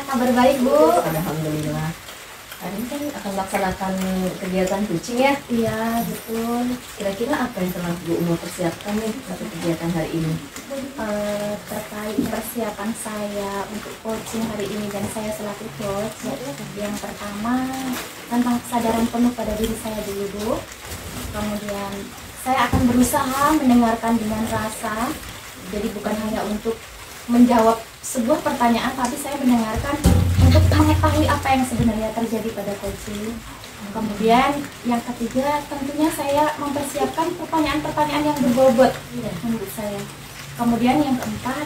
kabar baik Bu. Alhamdulillah. Hari ini kan akan melaksanakan kegiatan coaching ya? Iya betul. Kira-kira apa yang telah Bu mau persiapkan nih untuk kegiatan hari ini? Terkait persiapan saya untuk coaching hari ini dan saya selaku coach, yang pertama tentang kesadaran penuh pada diri saya dulu Bu. Kemudian saya akan berusaha mendengarkan dengan rasa. Jadi bukan hanya untuk menjawab sebuah pertanyaan, tapi saya mendengarkan untuk mengetahui apa yang sebenarnya terjadi pada coaching. Kemudian yang ketiga, tentunya saya mempersiapkan pertanyaan-pertanyaan yang berbobot menurut saya. Kemudian yang keempat,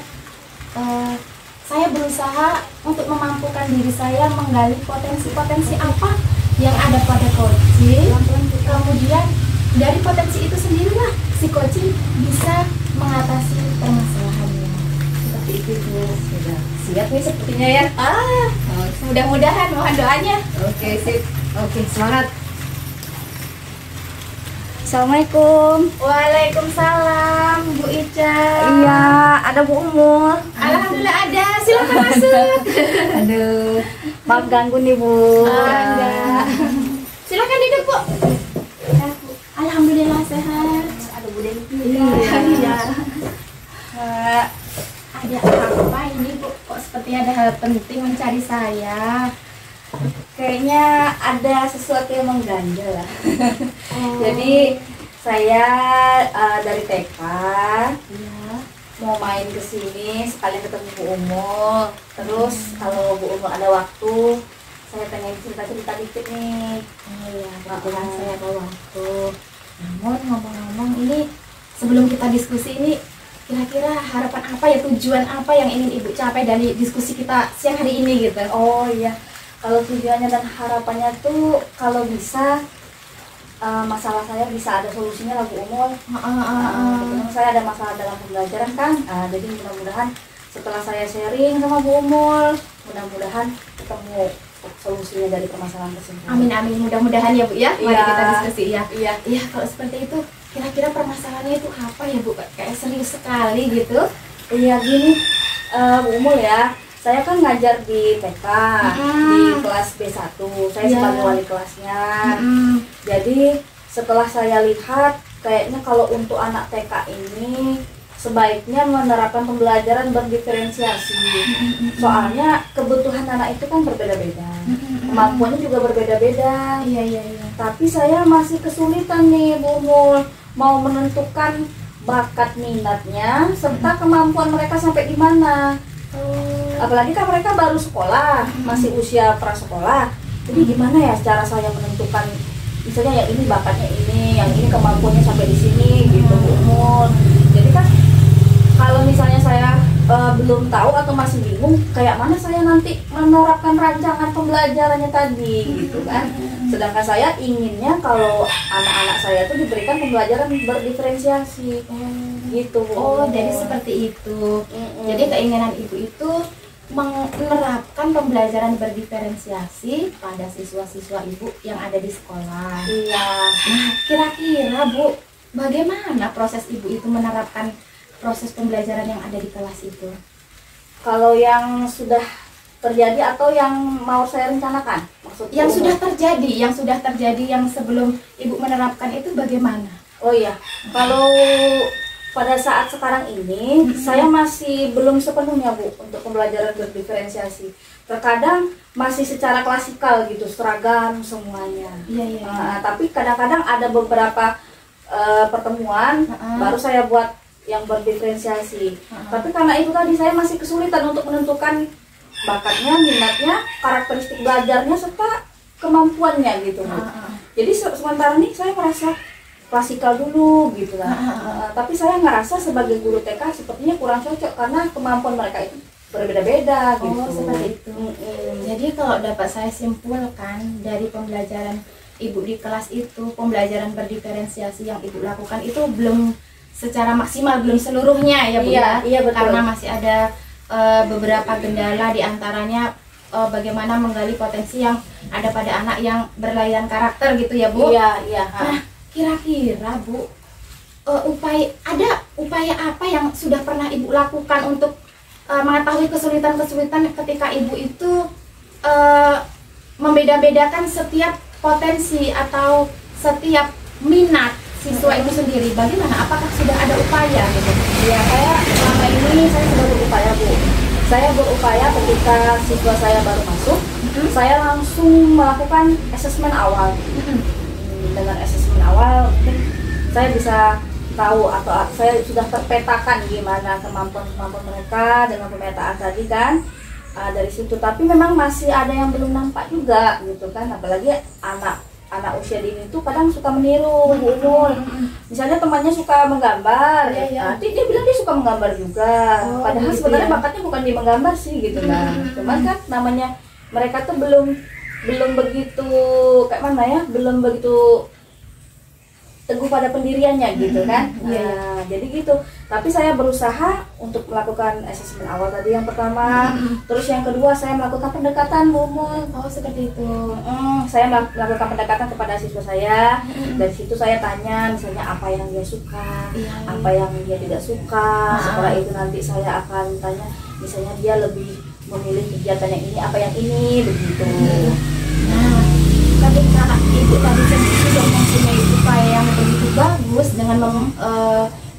saya berusaha untuk memampukan diri saya menggali potensi-potensi apa yang ada pada coaching. Kemudian dari potensi itu sendirilah si coaching bisa mengatasi permasalahannya. Seperti itu Bu. Sudah siap nih sepertinya ya? Mudah-mudahan, mohon doanya. Oke, sip. Oke, semangat. Assalamualaikum. Waalaikumsalam Bu Ica. Iya, ada Bu Umul. Alhamdulillah ada, silakan masuk. Aduh, maaf ganggu nih Bu. Enggak. Silakan duduk Bu. Alhamdulillah sehat. Ada Bu Dewi. Iya. Ada apa ini Bu? Kok seperti ada hal penting mencari saya? Kayaknya ada sesuatu yang mengganjal lah. Jadi saya dari TK Iya. mau main ke sini sekalian ketemu Bu Umul. Terus kalau Bu Umul ada waktu, saya pengen cerita-cerita dikit nih. Oh iya, kebetulan saya ada waktu. Namun ngomong-ngomong ini, sebelum kita diskusi ini, kira-kira harapan apa ya, tujuan apa yang ingin Ibu capai dari diskusi kita siang hari ini gitu? Oh iya, kalau tujuannya dan harapannya tuh kalau bisa masalah saya bisa ada solusinya lah Bu Umul. Kebetulan saya ada masalah dalam pembelajaran kan, jadi mudah-mudahan setelah saya sharing sama Bu Umul, mudah-mudahan ketemu solusinya dari permasalahan tersebut. Amin amin, mudah-mudahan ya Bu ya. Mari Iya. kita diskusi ya. Iya. Iya, kalau seperti itu, kira-kira permasalahannya itu apa ya Bu? Kayak serius sekali gitu. Iya gini, Bu Umul ya, saya kan ngajar di TK di kelas B1, saya Iya. sebagai wali kelasnya. Jadi setelah saya lihat, kayaknya kalau untuk anak TK ini sebaiknya menerapkan pembelajaran berdiferensiasi. Soalnya kebutuhan anak itu kan berbeda-beda, kemampuannya juga berbeda-beda. Iya iya iya. Tapi saya masih kesulitan nih Bu Umul, mau menentukan bakat minatnya serta kemampuan mereka sampai di mana. Apalagi kan mereka baru sekolah, masih usia prasekolah. Jadi gimana ya cara saya menentukan, misalnya yang ini bakatnya ini kemampuannya sampai di sini gitu Bu Umul. Jadi kan kalau misalnya saya belum tahu atau masih bingung, kayak mana saya nanti menerapkan rancangan pembelajarannya tadi gitu kan. Sedangkan saya inginnya kalau anak-anak saya tuh diberikan pembelajaran berdiferensiasi gitu Bu. Oh, jadi seperti itu. Jadi keinginan Ibu itu menerapkan pembelajaran berdiferensiasi pada siswa-siswa Ibu yang ada di sekolah. Iya. Nah, kira-kira Bu, bagaimana proses Ibu itu menerapkan proses pembelajaran yang ada di kelas itu? Kalau yang sudah terjadi atau yang mau saya rencanakan maksudnya? Yang sudah terjadi yang sebelum Ibu menerapkan itu bagaimana? Oh iya, kalau pada saat sekarang ini saya masih belum sepenuhnya Bu untuk pembelajaran berdiferensiasi. Terkadang masih secara klasikal gitu, seragam semuanya. Iya iya. Tapi kadang-kadang ada beberapa pertemuan baru saya buat yang berdiferensiasi. Tapi karena itu tadi saya masih kesulitan untuk menentukan bakatnya, minatnya, karakteristik belajarnya serta kemampuannya gitu. Jadi sementara ini saya merasa klasikal dulu gitu lah. Tapi saya ngerasa sebagai guru TK sepertinya kurang cocok karena kemampuan mereka itu berbeda-beda gitu. Oh, seperti itu. Jadi kalau dapat saya simpulkan dari pembelajaran Ibu di kelas itu, pembelajaran berdiferensiasi yang Ibu lakukan itu belum secara maksimal, belum seluruhnya ya Bu ya. Iya betul. Karena masih ada beberapa kendala, diantaranya bagaimana menggali potensi yang ada pada anak yang berlainan karakter gitu ya Bu. Iya iya. Nah, kira-kira Bu, upaya apa yang sudah pernah Ibu lakukan untuk mengetahui kesulitan-kesulitan ketika ibu itu membeda-bedakan setiap potensi atau setiap minat siswa itu sendiri. Bagaimana? Apakah sudah ada upaya gitu? Ya, saya selama ini saya sudah berupaya, Bu. Saya berupaya ketika siswa saya baru masuk, saya langsung melakukan asesmen awal. Dengan asesmen awal, mungkin saya bisa tahu atau saya sudah terpetakan gimana kemampuan mereka dengan pemetaan tadi kan. Dari situ, tapi memang masih ada yang belum nampak juga gitu kan, apalagi anak usia dini itu kadang suka meniru Bu Nur. Misalnya temannya suka menggambar, nanti dia bilang dia suka menggambar juga, padahal gitu sebenarnya ya. bakatnya bukan di menggambar sih gitu kan. Cuman kan namanya mereka tuh belum begitu kayak mana ya, belum begitu teguh pada pendiriannya gitu kan. Jadi gitu. Tapi saya berusaha untuk melakukan asesmen awal tadi yang pertama. Terus yang kedua saya melakukan pendekatan Bu Mul. Oh, seperti itu. Saya melakukan pendekatan kepada siswa saya. Dari situ saya tanya misalnya apa yang dia suka, apa yang dia tidak suka. Setelah itu nanti saya akan tanya misalnya dia lebih memilih kegiatan yang ini apa yang ini begitu. Nah, ketika ibu tadi sudah mempunyai upaya yang begitu bagus dengan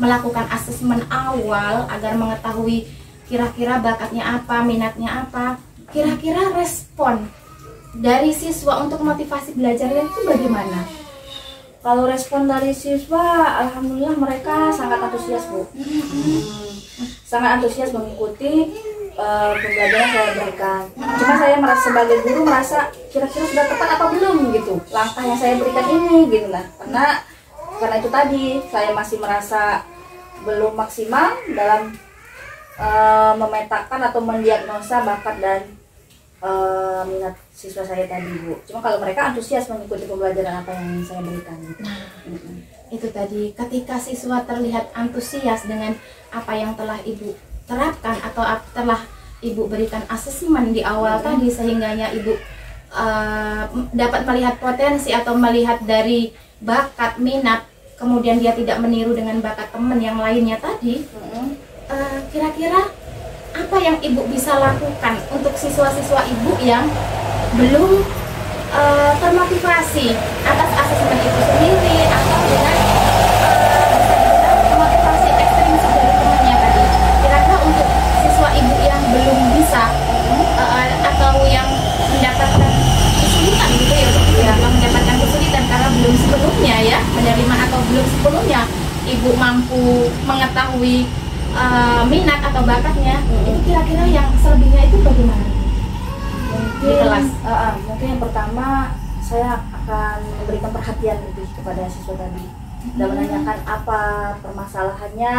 melakukan asesmen awal agar mengetahui kira-kira bakatnya apa, minatnya apa, kira-kira respon dari siswa untuk motivasi belajarnya itu bagaimana? Kalau respon dari siswa, alhamdulillah mereka sangat antusias Bu. Sangat antusias mengikuti pembelajaran yang saya berikan. Cuma saya merasa sebagai guru merasa kira-kira sudah tepat apa belum gitu langkah yang saya berikan ini gitu lah. Karena itu tadi saya masih merasa belum maksimal dalam memetakan atau mendiagnosa bakat dan minat siswa saya tadi Bu. Cuma kalau mereka antusias mengikuti pembelajaran apa yang saya berikan gitu. Itu tadi ketika siswa terlihat antusias dengan apa yang telah ibu terapkan atau telah ibu berikan asesmen di awal tadi, sehingganya ibu dapat melihat potensi atau melihat dari bakat, minat, kemudian dia tidak meniru dengan bakat teman yang lainnya tadi. Kira-kira apa yang ibu bisa lakukan untuk siswa-siswa ibu yang belum termotivasi atas asesmen itu sendiri atau dengan motivasi ekstrinsik dari temannya tadi? Kira-kira untuk siswa ibu yang belum bisa atau yang mendapatkan kesulitan gitu ya, yang mendapatkan kesulitan karena belum sepenuhnya ya menerima atau belum sepenuhnya ibu mampu mengetahui minat atau bakatnya, itu kira-kira yang selebihnya itu bagaimana? Di kelas. Mungkin yang pertama saya akan memberikan perhatian lebih kepada siswa tadi dan menanyakan apa permasalahannya,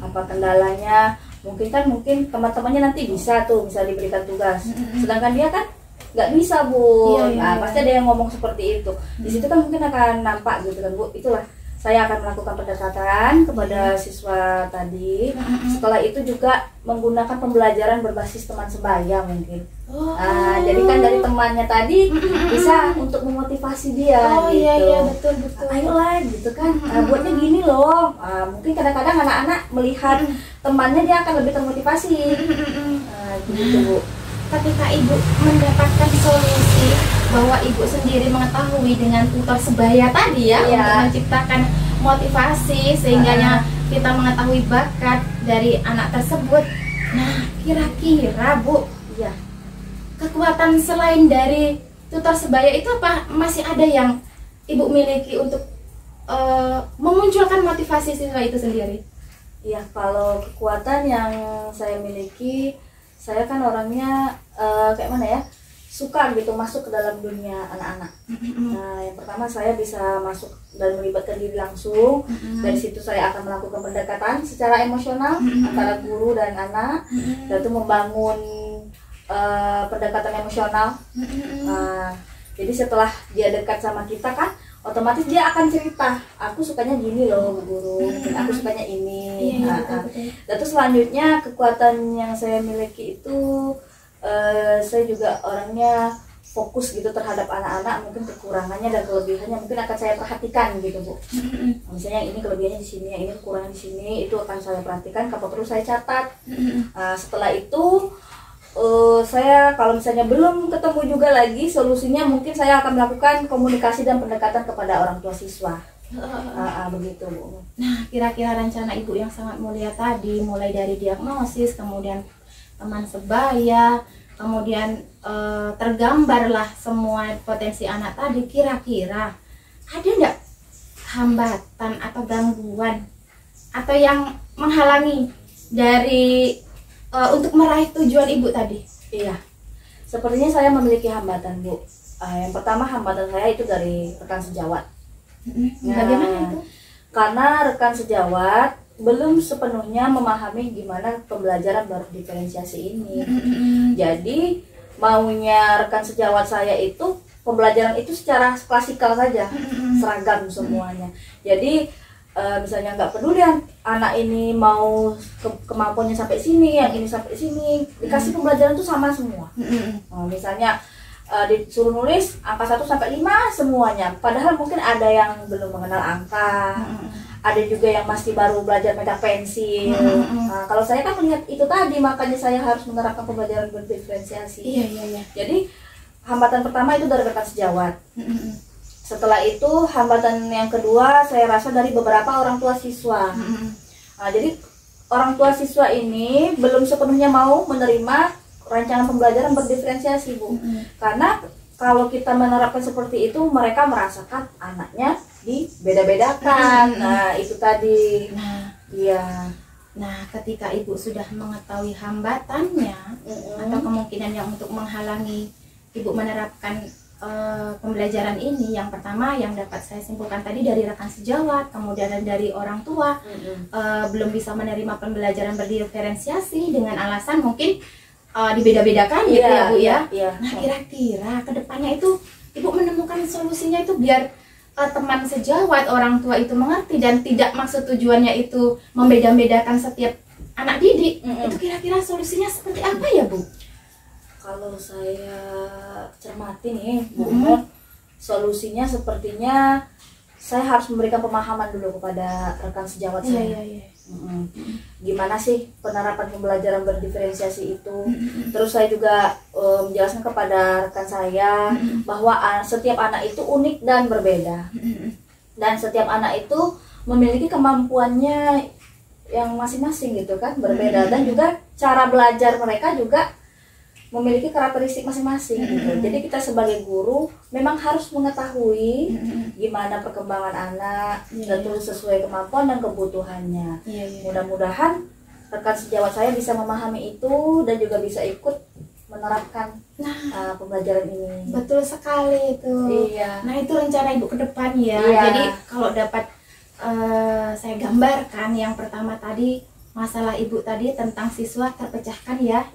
apa kendalanya. Mungkin teman-temannya nanti bisa diberikan tugas, sedangkan dia kan nggak bisa Bu. Pasti ada yang ngomong seperti itu. Di situ kan mungkin akan nampak gitu kan Bu. Itulah saya akan melakukan pendekatan kepada siswa tadi. Setelah itu juga menggunakan pembelajaran berbasis teman sebaya mungkin. Jadi kan dari temannya tadi bisa untuk memotivasi dia gitu. Iya, betul. Ayolah gitu kan. Buatnya gini loh. Mungkin kadang-kadang anak-anak melihat temannya dia akan lebih termotivasi. Gitu Bu. Ketika ibu mendapatkan solusi bahwa ibu sendiri mengetahui dengan tutor sebaya tadi ya, untuk menciptakan motivasi sehingganya kita mengetahui bakat dari anak tersebut. Nah, kira-kira Bu, kekuatan selain dari tutor sebaya itu apa masih ada yang ibu miliki untuk memunculkan motivasi siswa itu sendiri? Ya, kalau kekuatan yang saya miliki, saya kan orangnya kayak mana ya, suka gitu masuk ke dalam dunia anak-anak. Nah, yang pertama saya bisa masuk dan melibatkan diri langsung. Dari situ saya akan melakukan pendekatan secara emosional antara guru dan anak, dan itu membangun pendekatan emosional. Jadi setelah dia dekat sama kita kan, otomatis dia akan cerita, aku sukanya gini loh Bu Guru, mungkin aku sukanya ini. Dan terus selanjutnya kekuatan yang saya miliki itu, saya juga orangnya fokus gitu terhadap anak-anak, mungkin kekurangannya dan kelebihannya mungkin akan saya perhatikan gitu Bu. Misalnya yang ini kelebihannya di sini, yang ini kekurangan di sini, itu akan saya perhatikan, kalau perlu saya catat. Setelah itu saya kalau misalnya belum ketemu juga lagi solusinya, mungkin saya akan melakukan komunikasi dan pendekatan kepada orang tua siswa. Begitu Bu. Nah, kira-kira rencana Ibu yang sangat mulia tadi, mulai dari diagnosis, kemudian teman sebaya, kemudian tergambarlah semua potensi anak tadi, kira-kira ada nggak hambatan atau gangguan atau yang menghalangi dari untuk meraih tujuan Ibu tadi? Iya, sepertinya saya memiliki hambatan Bu. Yang pertama hambatan saya itu dari rekan sejawat. Bagaimana itu? Karena rekan sejawat belum sepenuhnya memahami gimana pembelajaran berdiferensiasi ini. Jadi maunya rekan sejawat saya itu pembelajaran itu secara klasikal saja, seragam semuanya. Jadi misalnya nggak peduli anak ini mau kemampuannya sampai sini, yang ini sampai sini, dikasih pembelajaran itu sama semua. Misalnya disuruh nulis angka 1 sampai 5 semuanya, padahal mungkin ada yang belum mengenal angka, ada juga yang masih baru belajar megang pensil. Kalau saya kan melihat itu tadi, makanya saya harus menerapkan pembelajaran berdiferensiasi. Iya. Jadi hambatan pertama itu dari rekan sejawat. Setelah itu hambatan yang kedua saya rasa dari beberapa orang tua siswa. Jadi orang tua siswa ini belum sepenuhnya mau menerima rancangan pembelajaran berdiferensiasi Bu. Karena kalau kita menerapkan seperti itu, mereka merasakan anaknya dibeda-bedakan. Nah itu tadi. Iya. Nah, ketika Ibu sudah mengetahui hambatannya atau kemungkinan yang untuk menghalangi Ibu menerapkan pembelajaran ini, yang pertama yang dapat saya simpulkan tadi dari rekan sejawat, kemudian dari orang tua belum bisa menerima pembelajaran berdiferensiasi dengan alasan mungkin dibeda-bedakan gitu ya Bu ya. Nah, kira-kira kedepannya itu Ibu menemukan solusinya itu biar teman sejawat, orang tua itu mengerti dan tidak maksud tujuannya itu membeda-bedakan setiap anak didik. Itu kira-kira solusinya seperti apa ya Bu? Kalau saya cermati nih Bu, solusinya sepertinya saya harus memberikan pemahaman dulu kepada rekan sejawat saya. Gimana sih penerapan pembelajaran berdiferensiasi itu. Terus saya juga menjelaskan kepada rekan saya bahwa setiap anak itu unik dan berbeda, dan setiap anak itu memiliki kemampuannya yang masing-masing gitu kan, berbeda, dan juga cara belajar mereka juga memiliki karakteristik masing-masing gitu. Jadi kita sebagai guru memang harus mengetahui gimana perkembangan anak, tentu sesuai kemampuan dan kebutuhannya. Mudah-mudahan rekan sejawat saya bisa memahami itu dan juga bisa ikut menerapkan pembelajaran ini. Betul sekali itu. Nah, itu rencana Ibu ke depan ya. Jadi kalau dapat saya gambarkan, yang pertama tadi masalah Ibu tadi tentang siswa terpecahkan ya,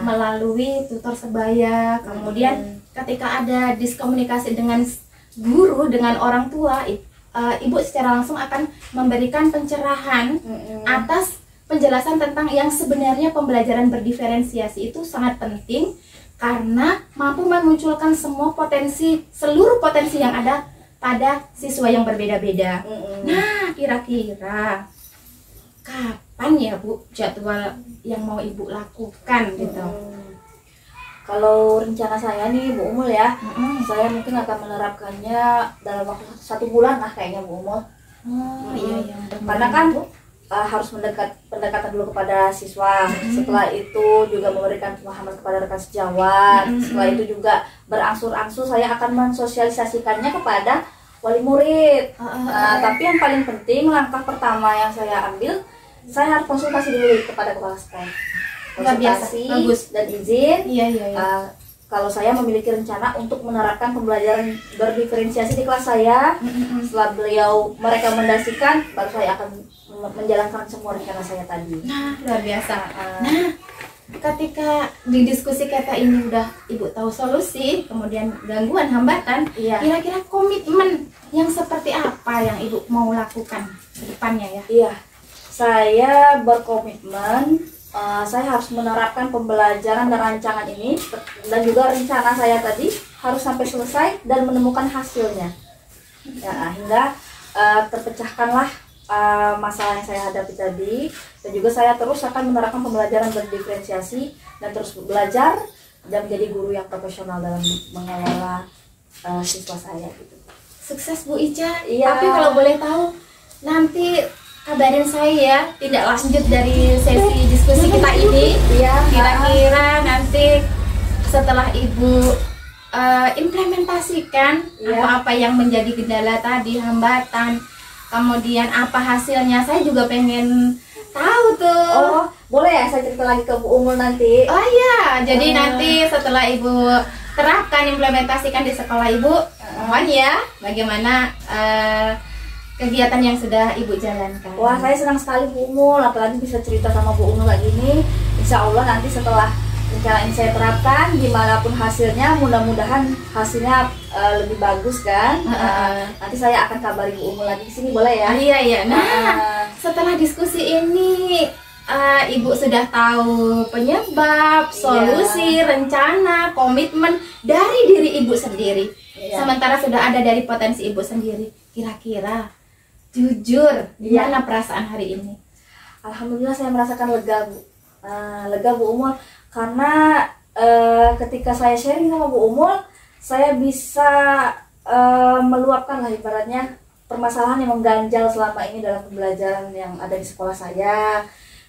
melalui tutor sebaya. Kemudian ketika ada diskomunikasi dengan guru, dengan orang tua, Ibu secara langsung akan memberikan pencerahan atas penjelasan tentang yang sebenarnya pembelajaran berdiferensiasi itu sangat penting karena mampu memunculkan semua potensi, seluruh potensi yang ada pada siswa yang berbeda-beda. Nah, kira-kira kapan ya Bu jadwal yang mau Ibu lakukan gitu? Kalau rencana saya nih Bu Umul ya, saya mungkin akan menerapkannya dalam waktu 1 bulan lah kayaknya Bu Umul. Karena kan harus pendekatan dulu kepada siswa. Setelah itu juga memberikan pemahaman kepada rekan sejawat. Setelah itu juga berangsur-angsur saya akan mensosialisasikannya kepada wali murid. Tapi yang paling penting, langkah pertama yang saya ambil, saya harus konsultasi dulu kepada kepala sekolah. Konsultasi dan izin. Kalau saya memiliki rencana untuk menerapkan pembelajaran berdiferensiasi di kelas saya, setelah beliau merekomendasikan, baru saya akan menjalankan semua rencana saya tadi. Nah, luar biasa. Nah, ketika di diskusi kita ini udah Ibu tahu solusi, kemudian gangguan, hambatan, kira-kira komitmen yang seperti apa yang Ibu mau lakukan ke depannya ya? Saya berkomitmen, saya harus menerapkan pembelajaran dan rancangan ini dan juga rencana saya tadi harus sampai selesai dan menemukan hasilnya. Ya, hingga terpecahkanlah masalah yang saya hadapi tadi, dan juga saya terus akan menerapkan pembelajaran berdiferensiasi dan terus belajar dan menjadi guru yang profesional dalam mengelola siswa saya gitu. Sukses Bu Ica. Iya. Tapi kalau boleh tahu, nanti kabarin saya ya tindak lanjut dari sesi diskusi kita ini. Iya. Kira-kira nanti setelah Ibu implementasikan Iya. apa-apa yang menjadi kendala tadi, hambatan, kemudian apa hasilnya, saya juga pengen tahu tuh. Oh, boleh ya saya cerita lagi ke Bu Umul nanti? Oh iya, jadi nanti setelah Ibu terapkan, implementasikan di sekolah Ibu, mohon ya bagaimana kegiatan yang sudah Ibu jalankan. Wah, saya senang sekali Bu Umul, apalagi bisa cerita sama Bu Umul lagi ini. Insya Allah nanti setelah rencana ini saya terapkan, dimanapun hasilnya, mudah-mudahan hasilnya lebih bagus kan. Nanti saya akan kabari Bu Umul lagi di sini, boleh ya? Iya iya. Nah, setelah diskusi ini Ibu sudah tahu penyebab, solusi, rencana, komitmen dari diri Ibu sendiri. Iya. Sementara sudah ada dari potensi Ibu sendiri. Kira-kira jujur gimana perasaan hari ini? Alhamdulillah saya merasakan lega Bu. Lega Bu Umul, karena ketika saya sharing sama Bu Umul, saya bisa meluapkan lah ibaratnya permasalahan yang mengganjal selama ini dalam pembelajaran yang ada di sekolah saya.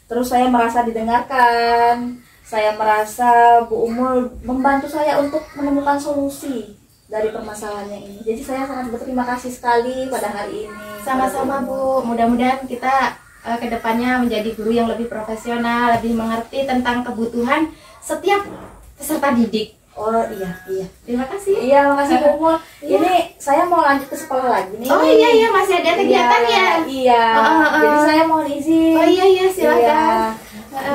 Terus saya merasa didengarkan, saya merasa Bu Umul membantu saya untuk menemukan solusi dari permasalahannya ini. Jadi saya sangat berterima kasih sekali pada hari ini. Sama-sama Bu, mudah-mudahan kita kedepannya menjadi guru yang lebih profesional, lebih mengerti tentang kebutuhan setiap peserta didik. Oh iya. Terima kasih. Iya, makasih Bu Umul. Iya. Ini saya mau lanjut ke sekolah lagi nih. Oh iya masih ada kegiatan ya. Iya. Jadi saya mohon izin. Oh iya silakan.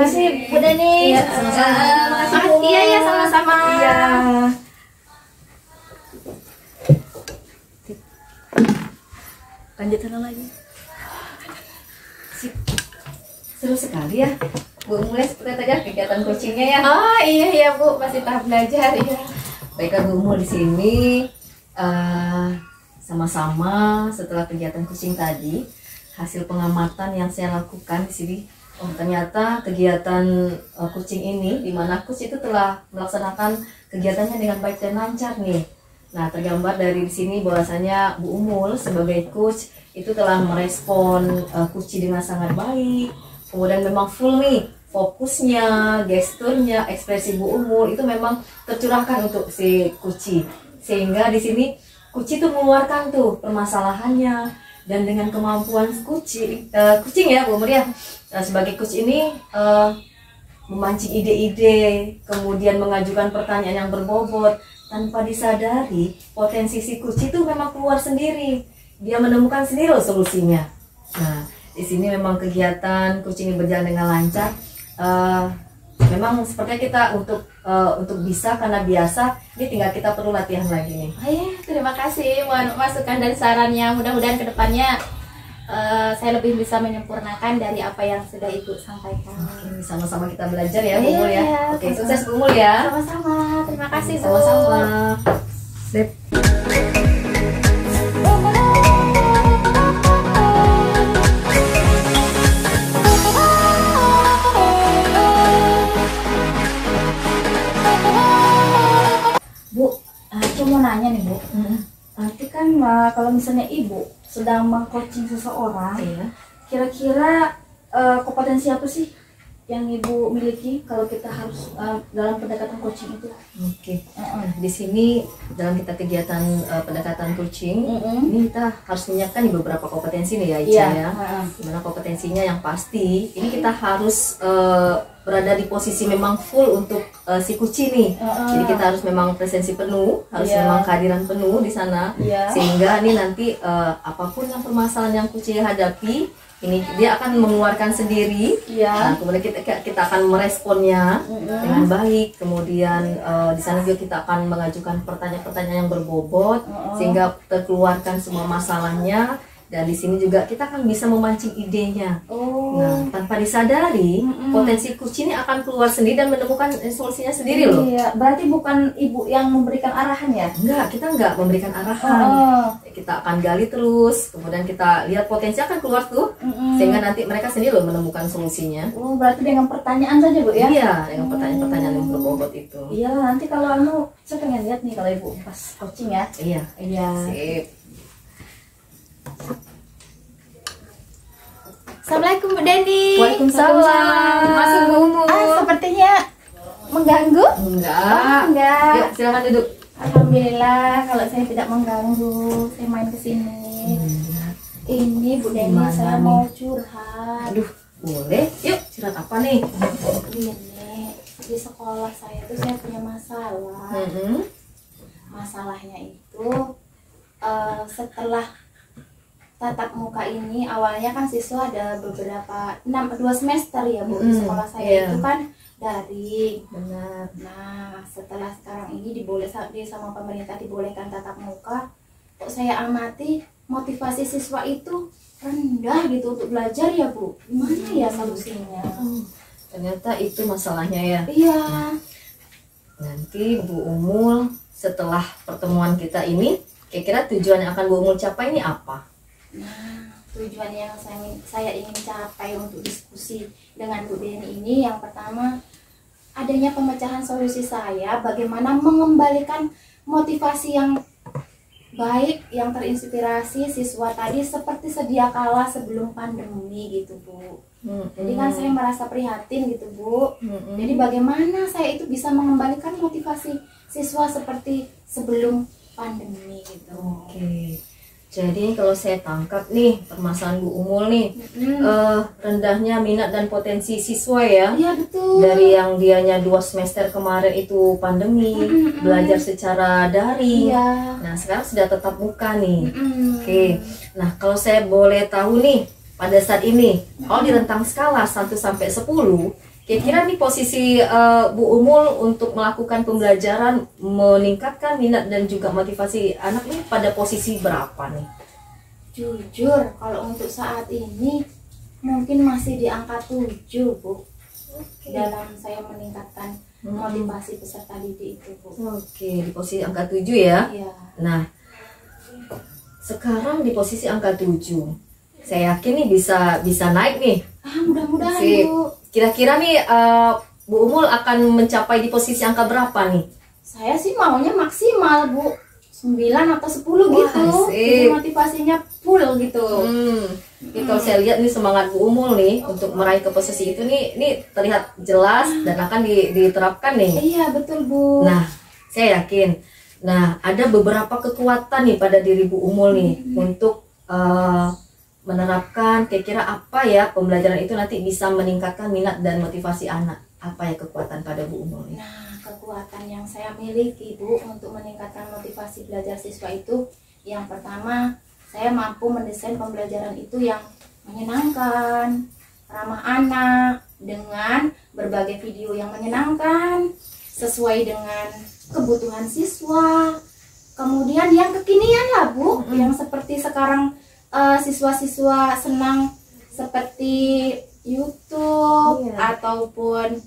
Misi Bu Deni. Iya, sama-sama. Makasih Bu Umul. Iya sama-sama. Iya. Lanjut lagi. Seru sekali ya Bu mulai seperti tadi kegiatan coachingnya ya. Oh iya Bu, masih tahap belajar ya. Baiklah Bu Umul, di sini sama-sama setelah kegiatan coaching tadi, hasil pengamatan yang saya lakukan di sini, oh ternyata kegiatan coaching ini di mana coach itu telah melaksanakan kegiatannya dengan baik dan lancar nih. Nah, tergambar dari di sini bahwasanya Bu Umul sebagai coach itu telah merespon coaching dengan sangat baik. Kemudian memang full nih fokusnya, gesturnya, ekspresi Bu Umul itu memang tercurahkan untuk si Kuci. Sehingga di sini Kuci itu mengeluarkan tuh permasalahannya, dan dengan kemampuan kucing ya Bu Umul ya, sebagai coach ini memancing ide-ide, kemudian mengajukan pertanyaan yang berbobot tanpa disadari potensi si Kuci itu memang keluar sendiri. Dia menemukan sendiri loh solusinya. Nah, di sini memang kegiatan coaching ini berjalan dengan lancar. Memang sepertinya kita untuk bisa karena biasa, ini tinggal kita perlu latihan lagi nih. Oh iya, terima kasih mohon masukan dan sarannya. Mudah-mudahan kedepannya saya lebih bisa menyempurnakan dari apa yang sudah Ibu sampaikan. Oke, sama-sama kita belajar ya Bu Umul ya. Iya, Oke, sama-sama. sukses Bu Umul ya. Sama-sama, terima kasih Bu. Sama-sama. Sip. Bu, aku mau nanya nih Bu. Nanti kan kalau misalnya Ibu sedang meng-coaching seseorang, Iya. kira-kira kompetensi apa sih yang Ibu miliki kalau kita harus dalam pendekatan coaching itu? Oke. Di sini dalam kita kegiatan pendekatan coaching, ini kita harus menyiapkan beberapa kompetensi nih ya Ica ya. Gimana kompetensinya yang pasti, ini kita harus berada di posisi memang full untuk si Kuci nih. Jadi kita harus memang presensi penuh, harus memang kehadiran penuh di sana. Sehingga ini nanti apapun yang permasalahan yang Kuci hadapi, ini dia akan mengeluarkan sendiri. Nah, kemudian kita akan meresponnya dengan baik. Kemudian di sana juga kita akan mengajukan pertanyaan-pertanyaan yang berbobot sehingga terkeluarkan semua masalahnya, Dan di sini juga kita akan bisa memancing idenya. Oh. Nah, tanpa disadari, potensi kucing ini akan keluar sendiri dan menemukan solusinya sendiri loh. Iya, berarti bukan ibu yang memberikan arahan ya? Enggak, kita enggak memberikan arahan. Oh. Kita akan gali terus, kemudian kita lihat potensi akan keluar tuh, sehingga nanti mereka sendiri loh menemukan solusinya. Oh, berarti dengan pertanyaan saja Bu ya? Iya, dengan pertanyaan-pertanyaan yang berbobot itu. Iya, nanti kalau saya pengen lihat nih kalau ibu pas coaching ya. Iya. Iya. Sip. Assalamualaikum Bu Deni. Waalaikumsalam. Masuk Bu Umul. Sepertinya mengganggu? Enggak. Enggak. Yuk, silakan duduk. Alhamdulillah kalau saya tidak mengganggu. Saya main ke sini. Ini Bu Deni, Gimana saya nih? mau curhat. Aduh, boleh. Yuk, curhat apa nih? Ini di sekolah saya tuh saya punya masalah. Masalahnya itu setelah tatap muka ini awalnya kan siswa ada beberapa 2 semester ya Bu di sekolah saya itu kan daring. Benar. Nah setelah sekarang ini sama pemerintah dibolehkan tatap muka, kok saya amati motivasi siswa itu rendah gitu untuk belajar ya Bu. Gimana ya solusinya? Ternyata itu masalahnya ya. Iya. Nanti Bu Umul setelah pertemuan kita ini, kira-kira tujuan yang akan Bu Umul capai ini apa? Nah, tujuan yang saya ingin capai untuk diskusi dengan Bu Deni ini yang pertama adanya pemecahan solusi saya bagaimana mengembalikan motivasi yang baik yang terinspirasi siswa tadi seperti sedia kala sebelum pandemi gitu Bu. Jadi kan saya merasa prihatin gitu Bu. Jadi bagaimana saya itu bisa mengembalikan motivasi siswa seperti sebelum pandemi gitu. Oke. Jadi kalau saya tangkap nih permasalahan Bu Umul nih, rendahnya minat dan potensi siswa ya. Iya betul. Dari yang dianya 2 semester kemarin itu pandemi, belajar secara daring. Iya. Nah sekarang sudah tetap muka nih. Oke. Nah kalau saya boleh tahu nih, pada saat ini, kalau di rentang skala 1 sampai 10, kira-kira nih posisi Bu Umul untuk melakukan pembelajaran meningkatkan minat dan juga motivasi anak nih pada posisi berapa nih? Jujur, kalau untuk saat ini mungkin masih di angka 7 Bu. Dalam saya meningkatkan motivasi peserta didik itu Bu. Oke, di posisi angka 7 ya. Iya. Nah, sekarang di posisi angka 7. Saya yakin nih bisa naik nih. Mudah-mudahan Sip. Bu. Kira-kira nih Bu Umul akan mencapai di posisi angka berapa nih? Saya sih maunya maksimal Bu. 9 atau 10 Wah, gitu. sip. Jadi motivasinya full gitu. Ini kalau saya lihat nih semangat Bu Umul nih untuk meraih ke posisi itu nih terlihat jelas dan akan diterapkan nih. Iya, betul Bu. Nah, saya yakin. Nah, ada beberapa kekuatan nih pada diri Bu Umul nih untuk menerapkan kira-kira apa ya pembelajaran itu nanti bisa meningkatkan minat dan motivasi anak. Apa ya kekuatan pada Bu Umul nih? Nah, kekuatan yang saya miliki Bu untuk meningkatkan motivasi belajar siswa itu yang pertama, saya mampu mendesain pembelajaran itu yang menyenangkan, ramah anak, dengan berbagai video yang menyenangkan, sesuai dengan kebutuhan siswa. Kemudian yang kekinian lah Bu, yang seperti sekarang siswa-siswa senang seperti YouTube ataupun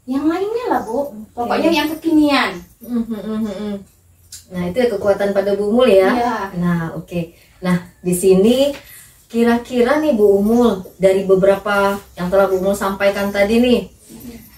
yang lainnya lah Bu. Pokoknya yang kekinian. Nah, itu ya kekuatan pada Bu Umul ya. Iya. Nah, oke. Nah, di sini kira-kira nih Bu Umul dari beberapa yang telah Bu Umul sampaikan tadi nih,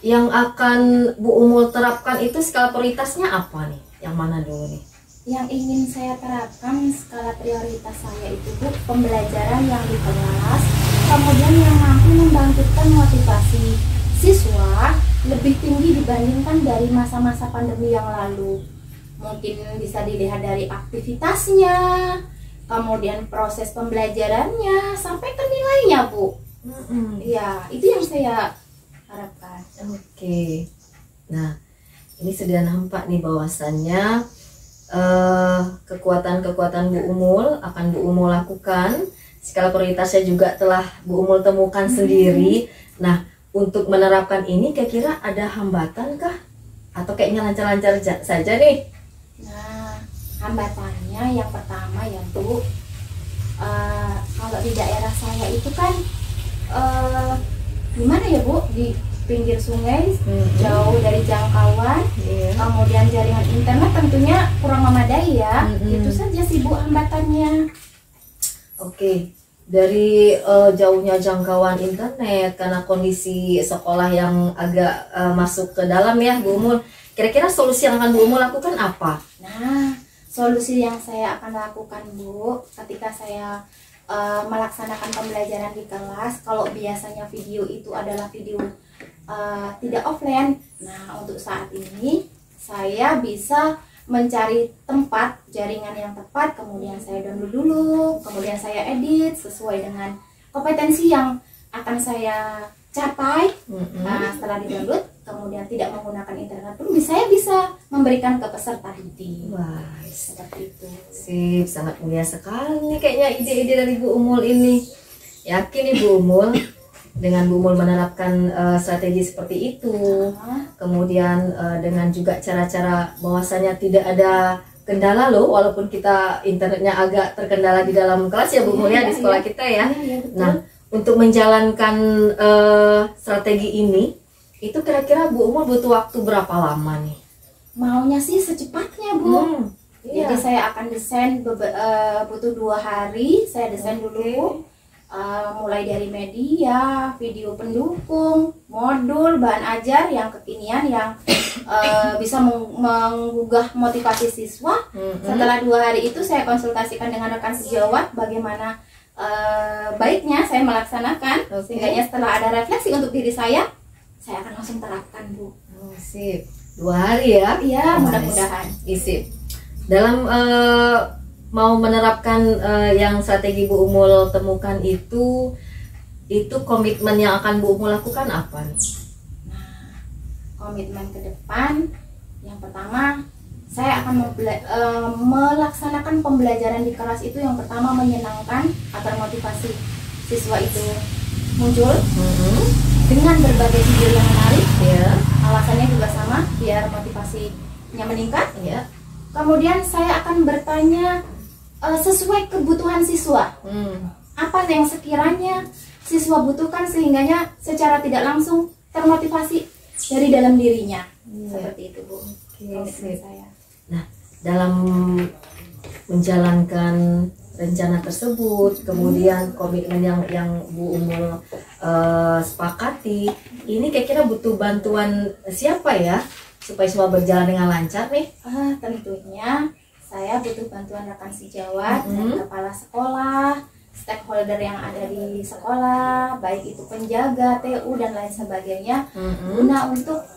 yang akan Bu Umul terapkan itu skala prioritasnya apa nih? Yang mana dulu nih? Yang ingin saya terapkan skala prioritas saya itu Bu, pembelajaran yang di kelas, kemudian yang mampu membangkitkan motivasi siswa lebih tinggi dibandingkan dari masa-masa pandemi yang lalu. Mungkin bisa dilihat dari aktivitasnya, kemudian proses pembelajarannya, sampai ke nilainya Bu. Iya, itu yang saya harapkan. Oke. Nah, ini sudah nampak nih bahwasannya kekuatan-kekuatan Bu Umul akan Bu Umul lakukan. Skala prioritasnya juga telah Bu Umul temukan sendiri. Nah, untuk menerapkan ini kira-kira ada hambatan kah? Atau kayaknya lancar-lancar saja nih? Nah, hambatannya yang pertama ya Bu, Kalau di daerah saya itu kan gimana ya Bu, di pinggir sungai, jauh dari jangkauan, kemudian jaringan internet tentunya kurang memadai ya. Itu saja sih Bu hambatannya. Oke, dari jauhnya jangkauan internet karena kondisi sekolah yang agak masuk ke dalam ya Bu Umul, kira-kira solusi yang akan Bu Umul lakukan apa? Nah, solusi yang saya akan lakukan Bu, ketika saya melaksanakan pembelajaran di kelas, kalau biasanya video itu adalah video tidak offline, nah untuk saat ini saya bisa mencari tempat jaringan yang tepat, kemudian saya download dulu, kemudian saya edit sesuai dengan kompetensi yang akan saya capai. Nah, setelah di-download, kemudian tidak menggunakan internet pun saya bisa memberikan ke peserta didik. Wah, seperti itu. sip, sangat mulia sekali nih kayaknya ide-ide dari Bu Umul ini. Yakin nih Bu Umul, dengan Bu Umul menerapkan strategi seperti itu, kemudian dengan juga cara-cara bahwasanya tidak ada kendala loh, walaupun kita internetnya agak terkendala di dalam kelas ya Bu Umul ya, di sekolah kita ya. Nah, untuk menjalankan strategi ini, itu kira-kira Bu Umul butuh waktu berapa lama nih? Maunya sih secepatnya Bu. Jadi saya akan desain butuh 2 hari. Saya desain dulu mulai dari media, video pendukung, modul, bahan ajar yang kekinian yang bisa menggugah motivasi siswa. Setelah 2 hari itu saya konsultasikan dengan rekan sejawat bagaimana baiknya saya melaksanakan, sehingga setelah ada refleksi untuk diri saya akan langsung terapkan Bu. Oh, sip. 2 hari ya? Iya, mudah-mudahan. Sip. Dalam mau menerapkan yang strategi Bu Umul temukan itu komitmen yang akan Bu Umul lakukan apa nih? Nah, komitmen ke depan yang pertama, saya akan melaksanakan pembelajaran di kelas itu yang pertama menyenangkan agar motivasi siswa itu muncul dengan berbagai video yang menarik. Alasannya juga sama, biar motivasinya meningkat. Kemudian saya akan bertanya sesuai kebutuhan siswa, apa yang sekiranya siswa butuhkan sehingganya secara tidak langsung termotivasi dari dalam dirinya. Seperti itu Bu. Saya. Nah, dalam menjalankan rencana tersebut, kemudian komitmen yang Bu Umul sepakati, ini kira-kira butuh bantuan siapa ya supaya semua berjalan dengan lancar nih? Tentunya saya butuh bantuan rekan sejawat dan kepala sekolah, stakeholder yang ada di sekolah, baik itu penjaga, TU dan lain sebagainya, guna untuk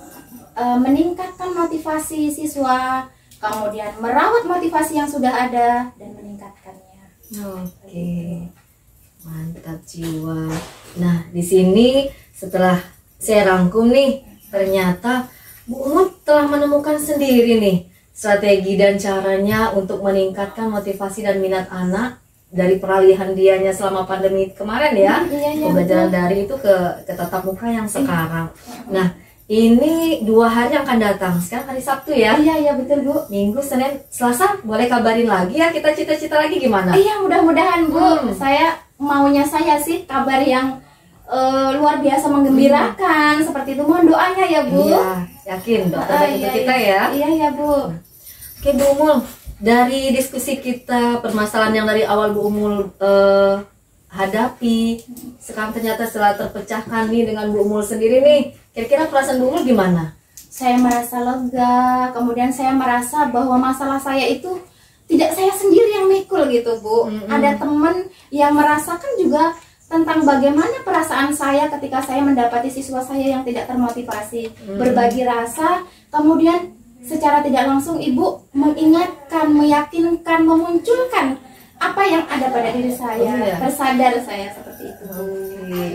meningkatkan motivasi siswa, kemudian merawat motivasi yang sudah ada dan meningkatkannya. Oke, mantap jiwa. Nah, di sini setelah saya rangkum nih, ternyata Bu Umul telah menemukan sendiri nih strategi dan caranya untuk meningkatkan motivasi dan minat anak dari peralihan dianya selama pandemi kemarin ya, pembelajaran dari itu ke tatap muka yang sekarang. Nah, ini 2 hari yang akan datang. Sekarang hari Sabtu ya? Iya betul Bu. Minggu, Senin, Selasa boleh kabarin lagi ya, kita cita-cita lagi gimana? Iya, mudah-mudahan Bu. Saya maunya sih kabar yang luar biasa menggembirakan seperti itu. Mohon doanya ya Bu. Iya, yakin dokter untuk kita ya. Iya Bu. Oke Bu Umul, dari diskusi kita permasalahan yang dari awal Bu Umul hadapi, sekarang ternyata setelah terpecahkan nih dengan Bu Umul sendiri nih, kira-kira perasaan Bu Umul gimana? Saya merasa lega, kemudian saya merasa bahwa masalah saya itu tidak saya sendiri yang mikul gitu Bu. Ada teman yang merasakan juga tentang bagaimana perasaan saya ketika saya mendapati siswa saya yang tidak termotivasi. Berbagi rasa, kemudian secara tidak langsung Ibu mengingatkan, meyakinkan, memunculkan apa yang ada pada diri saya. Tersadar saya seperti itu.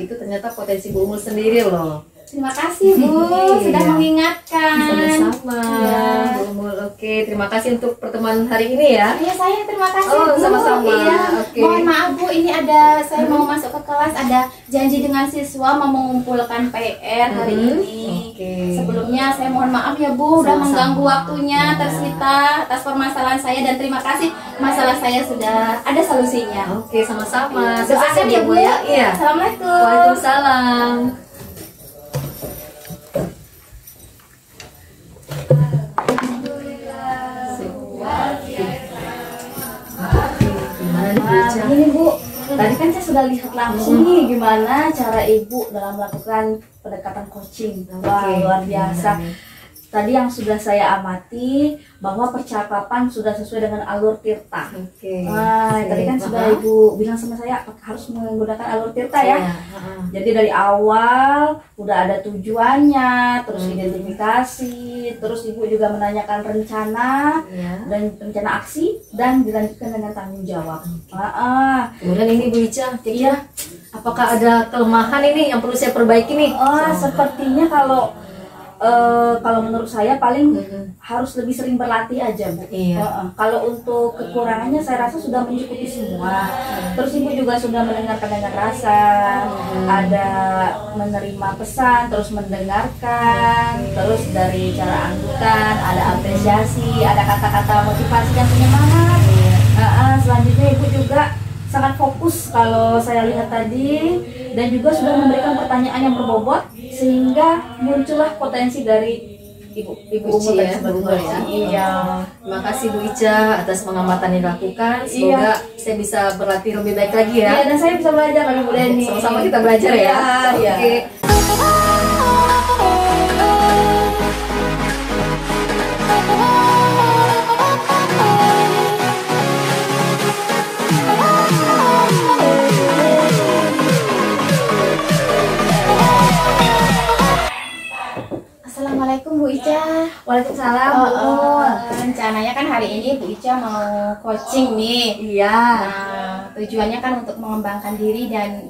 Itu ternyata potensi Bu Umul sendiri loh. Terima kasih Bu sudah Iya. mengingatkan. Sama-sama. Iya. Bu Umul. Oke, terima kasih untuk pertemuan hari ini ya. Iya saya terima kasih Oh, Bu. sama-sama. Iya. Oke. Mohon maaf Bu, ini ada saya mau masuk ke kelas, ada janji dengan siswa mau mengumpulkan PR hari ini. Oke. Sebelumnya saya mohon maaf ya Bu, udah Sama-sama. mengganggu waktunya Iya. tersita atas permasalahan saya, dan terima kasih masalah saya sudah ada solusinya. Oke, sama-sama. Doakan Sukses ya Bu. ya. Iya. Assalamualaikum. Waalaikumsalam. Gimana nih, Bu Nah, Ica? begini Bu, tadi kan saya sudah lihat langsung nih gimana cara Ibu dalam melakukan pendekatan coaching. Wah, Oke, luar biasa. gimana nih? Tadi yang sudah saya amati bahwa percakapan sudah sesuai dengan alur Tirta. Oke. Nah, Oke, tadi kan sudah paham? Ibu bilang sama saya harus menggunakan alur Tirta ya. Iya, heeh. Jadi dari awal udah ada tujuannya, terus Hmm. identifikasi, terus Ibu juga menanyakan rencana Iya. dan rencana aksi, dan dilanjutkan dengan tanggung jawab. Kemudian ini Bu Ica, kira apakah ada kelemahan ini yang perlu saya perbaiki nih? Sepertinya kalau menurut saya paling Mm-mm. harus lebih sering berlatih aja Bu. Iya. Kalau untuk kekurangannya saya rasa sudah mencukupi semua. Terus Ibu juga sudah mendengarkan dengan rasa, ada menerima pesan, terus mendengarkan, terus dari cara anggukan, ada apresiasi, ada kata-kata motivasi dan penyemangat. Selanjutnya Ibu juga sangat fokus kalau saya lihat tadi, dan juga sudah memberikan pertanyaan yang berbobot sehingga muncullah potensi dari Ibu Uci Umul ya, Bu Umul ya. Iya. Terima kasih Bu Ica atas pengamatan yang dilakukan. Semoga saya bisa berlatih lebih baik lagi ya. Iya, dan saya bisa belajar lagi Bu Deni. Sama-sama kita belajar ya. Iya. Oke. Assalamualaikum Bu Ica. Waalaikumsalam Bu Oh, Umul. rencananya kan hari ini Bu Ica mau coaching nih. Iya. Nah, tujuannya kan untuk mengembangkan diri dan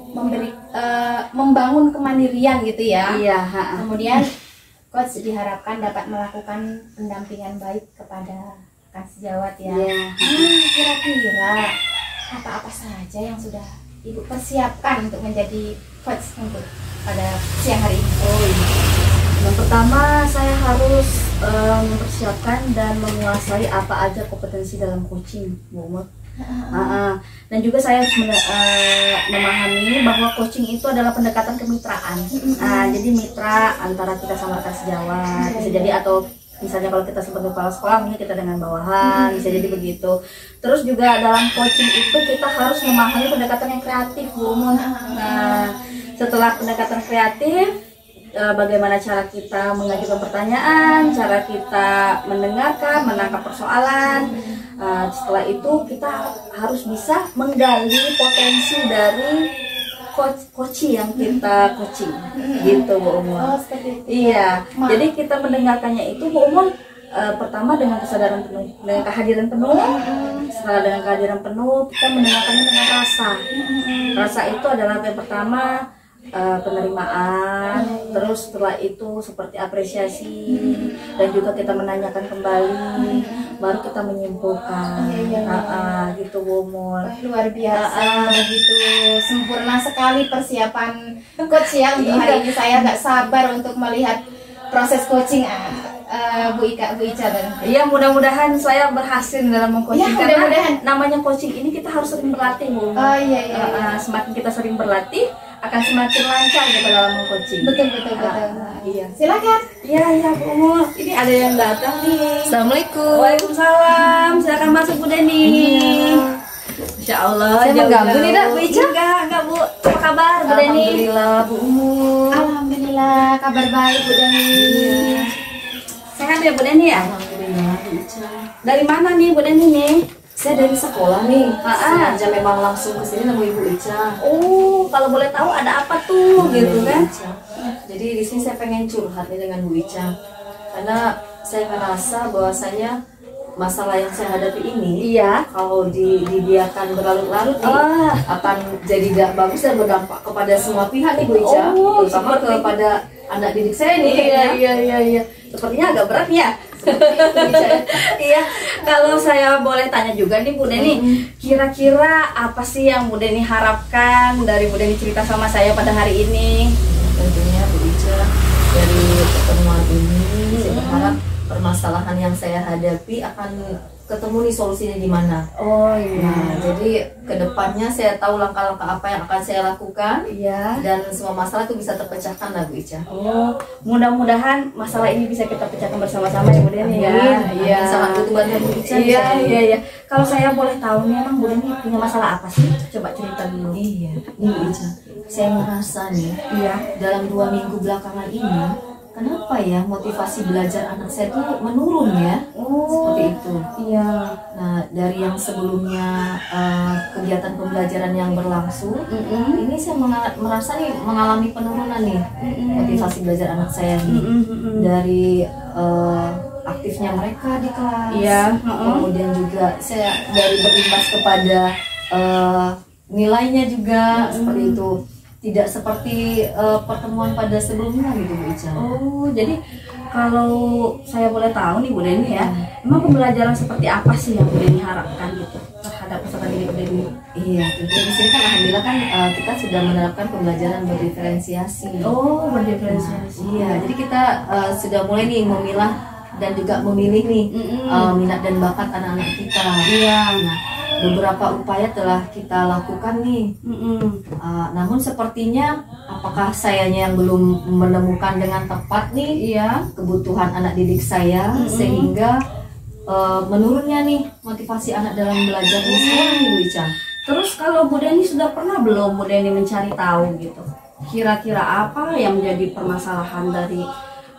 membangun kemandirian gitu ya. Iya. Kemudian coach diharapkan dapat melakukan pendampingan baik kepada rekan sejawat ya. Iya. Kira-kira apa-apa saja yang sudah Ibu persiapkan untuk menjadi coach untuk pada siang hari ini? Oh iya. Yang pertama saya harus mempersiapkan dan menguasai apa aja kompetensi dalam coaching, Bu Umul. Dan juga saya harus memahami bahwa coaching itu adalah pendekatan kemitraan. Jadi mitra antara kita sama rekan sejawat, bisa jadi, atau misalnya kalau kita sebagai kepala sekolah, mungkin kita dengan bawahan, bisa jadi begitu. Terus juga dalam coaching itu kita harus memahami pendekatan yang kreatif, Bu Umul. Nah, setelah pendekatan kreatif, bagaimana cara kita mengajukan pertanyaan, cara kita mendengarkan, menangkap persoalan. Setelah itu kita harus bisa menggali potensi dari coach yang kita coaching, gitu Bu Umul. Oh, seperti itu. Iya, jadi kita mendengarkannya itu Bu Umul, pertama dengan kesadaran penuh, dengan kehadiran penuh. Setelah dengan kehadiran penuh, kita mendengarkannya dengan rasa. Rasa itu adalah yang pertama, penerimaan, terus setelah itu seperti apresiasi, dan juga kita menanyakan kembali, baru kita menyimpulkan. Gitu Bu Umul. Wah, luar biasa, begitu sempurna sekali persiapan coach ya untuk hari ini. Saya nggak sabar untuk melihat proses coaching Bu Ica dan Iya, mudah-mudahan saya berhasil dalam mengcoaching, Ya, karena mudah-mudahan. namanya coaching ini kita harus sering berlatih Bu Umul. Oh iya. Semakin kita sering berlatih, akan semakin lancar kita dalam mengcoaching. Betul. Iya. Silakan. Iya Bu Umul. Ini ada yang datang nih. Assalamualaikum. Waalaikumsalam. Silakan masuk Bu Deni. Masya Allah. Saya mengganggu jauh-jauh. nih, Dak, Bu Ica? Enggak Bu. Apa kabar Bu Deni? Alhamdulillah Bu Umul. Alhamdulillah, kabar baik Bu Deni. Sehat ya Bu Deni ya? Alhamdulillah Bu Ica. Dari mana nih Bu Deni nih? Saya dari sekolah nih. Sengaja memang langsung ke sini nemu Ibu Ica. Oh, kalau boleh tahu ada apa tuh gitu kan? Ica. Jadi di sini saya pengen curhat nih dengan Bu Ica. Karena saya merasa bahwasanya masalah yang saya hadapi ini, Iya. kalau dibiarkan berlarut-larut nih, akan jadi tidak bagus dan berdampak kepada semua pihak nih Bu Ica, Oh, terutama seperti kepada anak didik saya nih. Iya. Sepertinya agak berat ya. Iya, kalau saya boleh tanya juga nih Bu Deni, kira-kira apa sih yang Bu Deni harapkan dari Bu Deni cerita sama saya pada hari ini? Tentunya Bu Ica, dari pertemuan ini saya berharap permasalahan yang saya hadapi akan ketemu nih solusinya di mana. Oh iya. Nah, jadi kedepannya saya tahu langkah-langkah apa yang akan saya lakukan, Iya. dan semua masalah itu bisa terpecahkan lah Bu Ica. Oh, mudah-mudahan masalah ini bisa kita pecahkan bersama-sama ya Bu Deni ya. Iya. Sangat butuh bantuan Bu Ica. Iya. Kalau saya boleh tahu nih, emang Bu Deni punya masalah apa sih? Coba cerita dulu. Iya, nih Bu Ica. Saya merasa nih, Iya. dalam 2 minggu belakangan ini, kenapa ya motivasi belajar anak saya tuh menurun ya? Oh, Seperti itu. Iya. Nah, dari yang sebelumnya kegiatan pembelajaran yang berlangsung, ini saya merasa nih mengalami penurunan nih motivasi belajar anak saya nih. Dari aktifnya mereka di kelas, Iya. kemudian juga saya dari berimbas kepada nilainya juga seperti itu. Tidak seperti pertemuan pada sebelumnya gitu Bu Ica. Oh, jadi kalau saya boleh tahu nih Bu Deni ya, emang pembelajaran seperti apa sih yang Bu Deni harapkan gitu terhadap peserta didik Bu Deni? Iya, tentunya di sini kan alhamdulillah kan kita sudah menerapkan pembelajaran berdiferensiasi. Oh, berdiferensiasi. Iya, jadi kita sudah mulai nih memilah dan juga memilih nih minat dan bakat anak-anak kita. Iya. Nah, beberapa upaya telah kita lakukan nih. Namun sepertinya apakah sayanya yang belum menemukan dengan tepat nih kebutuhan anak didik saya, sehingga menurunnya nih motivasi anak dalam belajar di sekolah nih Bu Ica. Terus kalau Bu Deni sudah pernah belum Bu Deni mencari tahu gitu, kira-kira apa yang menjadi permasalahan dari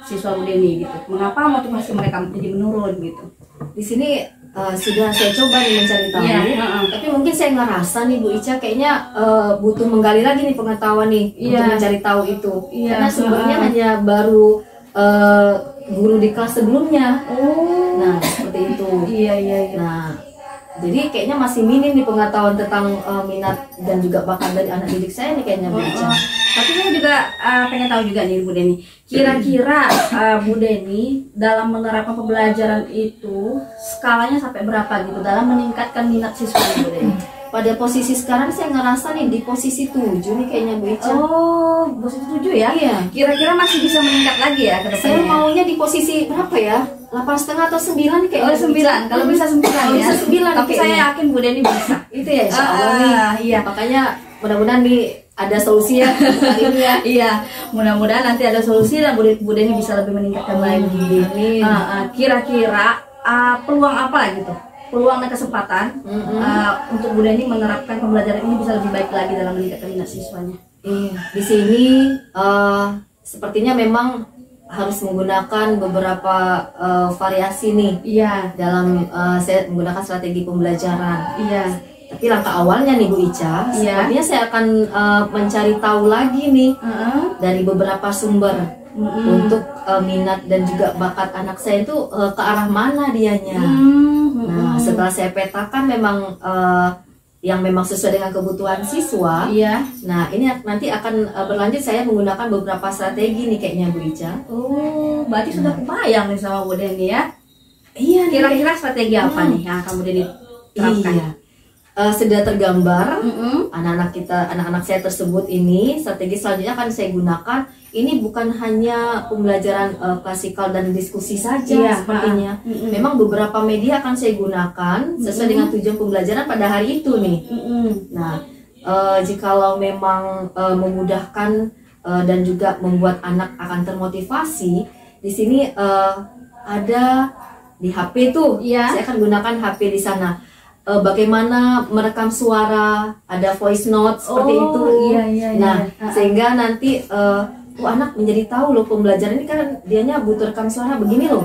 siswa Bu Deni gitu? Mengapa motivasi mereka menjadi menurun gitu? Di sini sudah saya coba nih mencari tahu, tapi mungkin saya ngerasa nih Bu Ica kayaknya butuh menggali lagi nih pengetahuan nih untuk mencari tahu itu, karena sumbernya hanya baru guru di kelas sebelumnya. Nah seperti itu. Nah jadi kayaknya masih minim nih pengetahuan tentang minat dan juga bakat dari anak didik saya nih kayaknya Bu Ica. Tapi saya juga pengen tahu juga nih Bu Deni, kira-kira Bu Deni dalam menerapkan pembelajaran itu skalanya sampai berapa gitu dalam meningkatkan minat siswa Bu Deni? Pada posisi sekarang saya ngerasa nih di posisi 7 nih kayaknya Bu Ica. Oh, posisi 7 ya? Iya. Kira-kira masih bisa meningkat lagi ya ke Saya depannya? maunya di posisi berapa ya? 8,5 atau 9 kayaknya. Oh, 9. Kalau bisa 9 Kalau ya. bisa 9 Tapi saya yakin Bu Deni bisa. Itu ya insya Allah nih. Iya. Makanya mudah-mudahan nih ada solusi ya kali ini ya. Iya, mudah-mudahan nanti ada solusi dan Bu Deni bisa lebih meningkatkan lagi. Amin. Kira-kira peluang apa gitu? Peluang dan kesempatan untuk Bu Deni menerapkan pembelajaran ini bisa lebih baik lagi dalam meningkatkan minat siswanya. Iya, di sini sepertinya memang harus menggunakan beberapa variasi nih. Iya. Dalam saya menggunakan strategi pembelajaran. Iya. Tapi langkah awalnya nih Bu Ica, sepertinya saya akan mencari tahu lagi nih dari beberapa sumber untuk minat dan juga bakat anak saya itu ke arah mana dianya. Nah, setelah saya petakan memang yang memang sesuai dengan kebutuhan siswa. Iya. Nah, ini nanti akan berlanjut saya menggunakan beberapa strategi nih kayaknya Bu Ica. Oh, berarti sudah kebayang nih sama Bu Deni ya? Iya. Kira-kira strategi apa nih yang akan Bu Deni terapkan? Iya. Sudah tergambar anak-anak saya tersebut ini strategi selanjutnya akan saya gunakan. Ini bukan hanya pembelajaran klasikal dan diskusi saja sepertinya. Memang beberapa media akan saya gunakan sesuai dengan tujuan pembelajaran pada hari itu nih. Nah, jikalau memang memudahkan dan juga membuat anak akan termotivasi, di sini ada di HP tuh. Saya akan gunakan HP di sana. Bagaimana merekam suara, ada voice note seperti itu. Nah, sehingga nanti anak menjadi tahu loh pembelajaran ini kan dianya butuh rekam suara begini loh.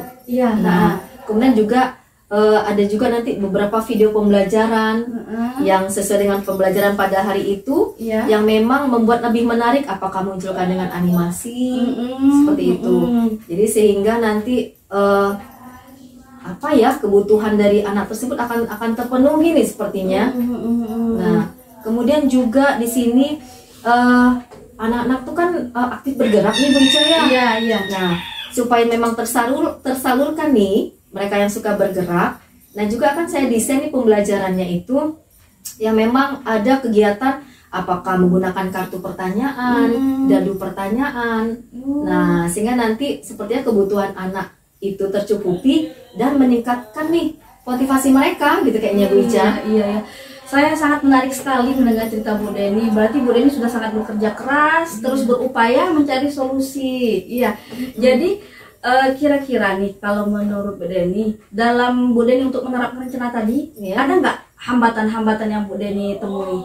Nah, kemudian juga ada juga nanti beberapa video pembelajaran yang sesuai dengan pembelajaran pada hari itu, yang memang membuat lebih menarik, apakah munculkan dengan animasi seperti itu. Jadi sehingga nanti kebutuhan dari anak tersebut akan terpenuhi nih sepertinya. Nah, kemudian juga di sini anak-anak tuh kan aktif bergerak nih Bu Ica ya. Iya, iya. Nah, supaya memang tersalurkan nih mereka yang suka bergerak. Nah, juga akan saya desain nih pembelajarannya itu yang memang ada kegiatan apakah menggunakan kartu pertanyaan, dadu pertanyaan. Nah, sehingga nanti sepertinya kebutuhan anak itu tercukupi dan meningkatkan nih motivasi mereka gitu kayaknya Bu Ica. Iya, iya. Saya sangat menarik sekali mendengar cerita Bu Deni. Berarti Bu Deni sudah sangat bekerja keras, terus berupaya mencari solusi. Iya. Jadi kira-kira nih kalau menurut Bu Deni, dalam Bu Deni untuk menerapkan rencana tadi, ada nggak hambatan-hambatan yang Bu Deni temui?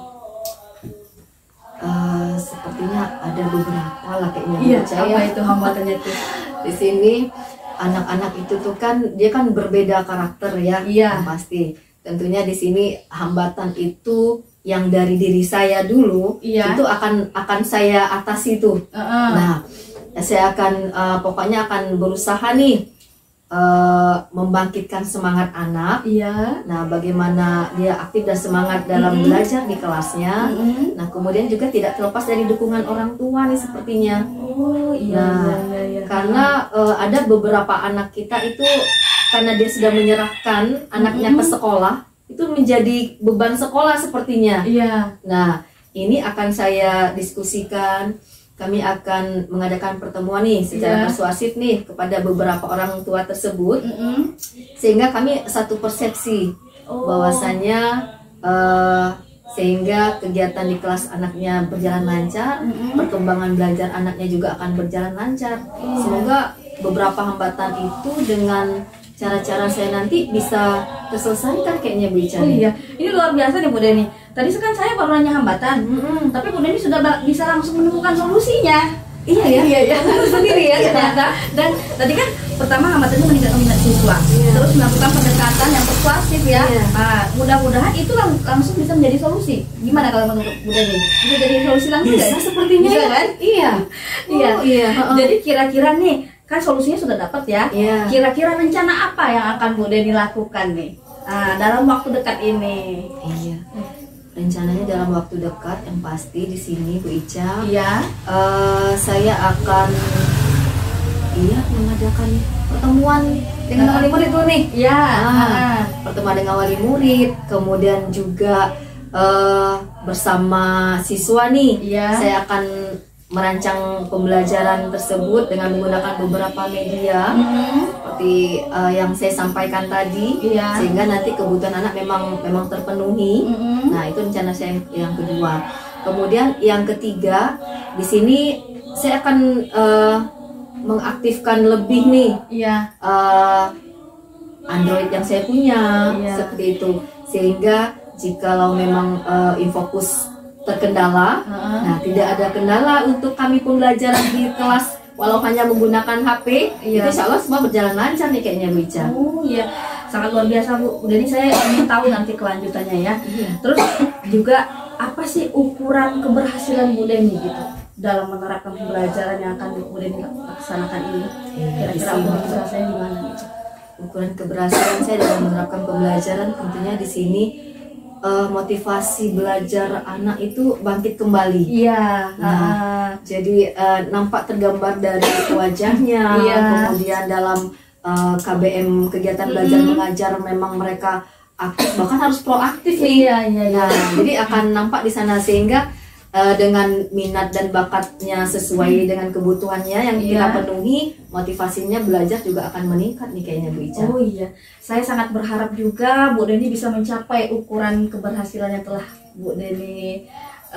Sepertinya ada beberapa lah kayaknya Bu Iya, Ica apa ya. itu hambatannya tuh? Di sini anak-anak itu tuh kan dia kan berbeda karakter ya. Iya. Yang pasti. Tentunya di sini hambatan itu yang dari diri saya dulu Iya. itu akan saya atasi tuh. Nah, saya akan pokoknya akan berusaha nih membangkitkan semangat anak. Iya. Nah, bagaimana dia aktif dan semangat dalam belajar di kelasnya. Nah, kemudian juga tidak terlepas dari dukungan orang tua nih sepertinya. Oh iya, Nah, iya, iya. Karena ada beberapa anak kita itu karena dia sudah menyerahkan anaknya ke sekolah, itu menjadi beban sekolah sepertinya. Iya. Nah, ini akan saya diskusikan. Kami akan mengadakan pertemuan nih secara persuasif nih kepada beberapa orang tua tersebut, sehingga kami satu persepsi bahwasannya sehingga kegiatan di kelas anaknya berjalan lancar, perkembangan belajar anaknya juga akan berjalan lancar. Semoga beberapa hambatan itu dengan cara-cara saya nanti bisa terselesaikan kayaknya Bu Ica. Oh iya, ini luar biasa nih Bu Deni. Tadi kan saya baru nanya hambatan, tapi Bu Deni sudah bisa langsung menemukan solusinya. Iya ya, Iya, sendiri ya ternyata. Dan tadi kan pertama hambatannya meningkatkan minat siswa, terus melakukan pendekatan yang persuasif ya. Nah, mudah-mudahan itu langsung bisa menjadi solusi. Gimana kalau menurut Bu Deni? Bisa jadi solusi langsung bisa nggak? sepertinya Bisa ya. kan? Iya. Iya. Oh, iya. Jadi kira-kira nih, kan solusinya sudah dapat ya. Iya. Kira-kira rencana apa yang akan Bu Deni lakukan nih? Dalam waktu dekat ini. Iya. Rencananya dalam waktu dekat yang pasti di sini Bu Ica. Iya. Saya akan mengadakan pertemuan dengan wali murid dulu nih. Iya. Pertemuan dengan wali murid, kemudian juga bersama siswa nih. Iya. Saya akan merancang pembelajaran tersebut dengan menggunakan beberapa media seperti yang saya sampaikan tadi, Iya. sehingga nanti kebutuhan anak memang terpenuhi. Nah, itu rencana saya yang kedua. Kemudian yang ketiga, di sini saya akan mengaktifkan lebih nih Iya. Android yang saya punya, Iya. seperti itu, sehingga jikalau memang Infokus terkendala, nah tidak ada kendala untuk kami pembelajaran di kelas walau hanya menggunakan HP. Iya. Itu insya Allah semua berjalan lancar nih kayaknya Bu Ica. Oh iya, sangat luar biasa Bu. Jadi saya ingin tahu nanti kelanjutannya ya. Iya. Terus juga apa sih ukuran keberhasilan Bu Deni gitu dalam menerapkan pembelajaran yang akan Bu Deni laksanakan ini? Kira-kira ukuran keberhasilannya gimana? Gitu? Ukuran keberhasilan saya dalam menerapkan pembelajaran tentunya di sini motivasi belajar anak itu bangkit kembali. Iya. Jadi nampak tergambar dari wajahnya, Iya. kemudian dalam KBM kegiatan belajar mengajar memang mereka aktif, bahkan harus proaktif nih. Iya. Nah, jadi akan nampak di sana sehingga dengan minat dan bakatnya sesuai dengan kebutuhannya yang kita Iya. penuhi, motivasinya belajar juga akan meningkat nih kayaknya Bu Ica. Oh iya, saya sangat berharap juga Bu Deni bisa mencapai ukuran keberhasilan yang telah Bu Deni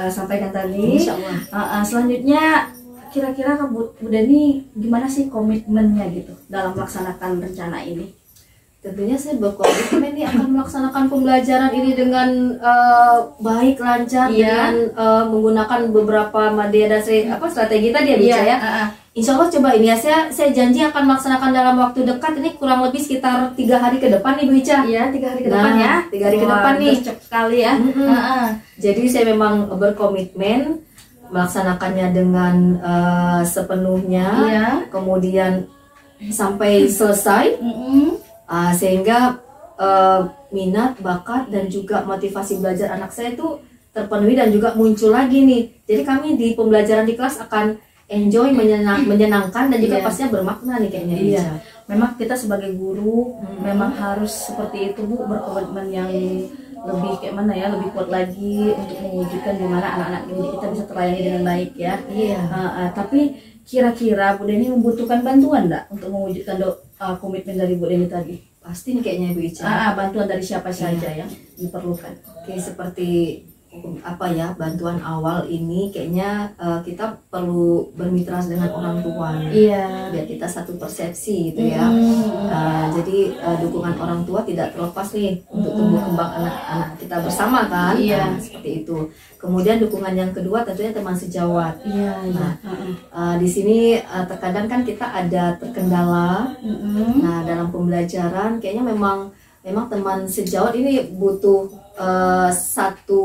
sampaikan tadi. Insya Allah. Selanjutnya, kira-kira Bu Deni gimana sih komitmennya gitu dalam melaksanakan rencana ini? Tentunya saya berkomitmen nih akan melaksanakan pembelajaran ini dengan baik, lancar, Iya. dengan menggunakan beberapa media dan strategi tadi ya Bu Ica ya. Insya Allah coba ini ya, saya janji akan melaksanakan dalam waktu dekat, ini kurang lebih sekitar 3 hari ke depan nih Bu Ica. Iya, 3 hari ke depan ya. 3 hari ke depan nih. Cepat sekali ya. Jadi saya memang berkomitmen melaksanakannya dengan sepenuhnya, Iya. kemudian sampai selesai. Sehingga minat, bakat dan juga motivasi belajar anak saya itu terpenuhi dan juga muncul lagi nih. Jadi kami di pembelajaran di kelas akan enjoy, menyenangkan dan juga Iya. pastinya bermakna nih kayaknya. Iya, Ica. memang kita sebagai guru memang harus seperti itu Bu, berkomitmen yang lebih kayak mana ya, lebih kuat lagi untuk mewujudkan di mana anak-anak didik kita bisa terlayani dengan baik ya. Iya. Tapi kira-kira Bu Deni membutuhkan bantuan enggak untuk mewujudkan komitmen dari Bu Deni tadi? Pasti nih kayaknya Bu Ica. Bantuan dari siapa saja yang diperlukan? Oke, seperti apa ya, bantuan awal ini kayaknya kita perlu bermitra dengan orang tua nih. Iya. Biar kita satu persepsi gitu ya. Jadi dukungan orang tua tidak terlepas nih untuk tumbuh kembang anak-anak kita bersama kan. Iya. Seperti itu. Kemudian dukungan yang kedua tentunya teman sejawat. Iya. Nah, di sini terkadang kan kita ada terkendala. Nah, dalam pembelajaran kayaknya memang teman sejawat ini butuh satu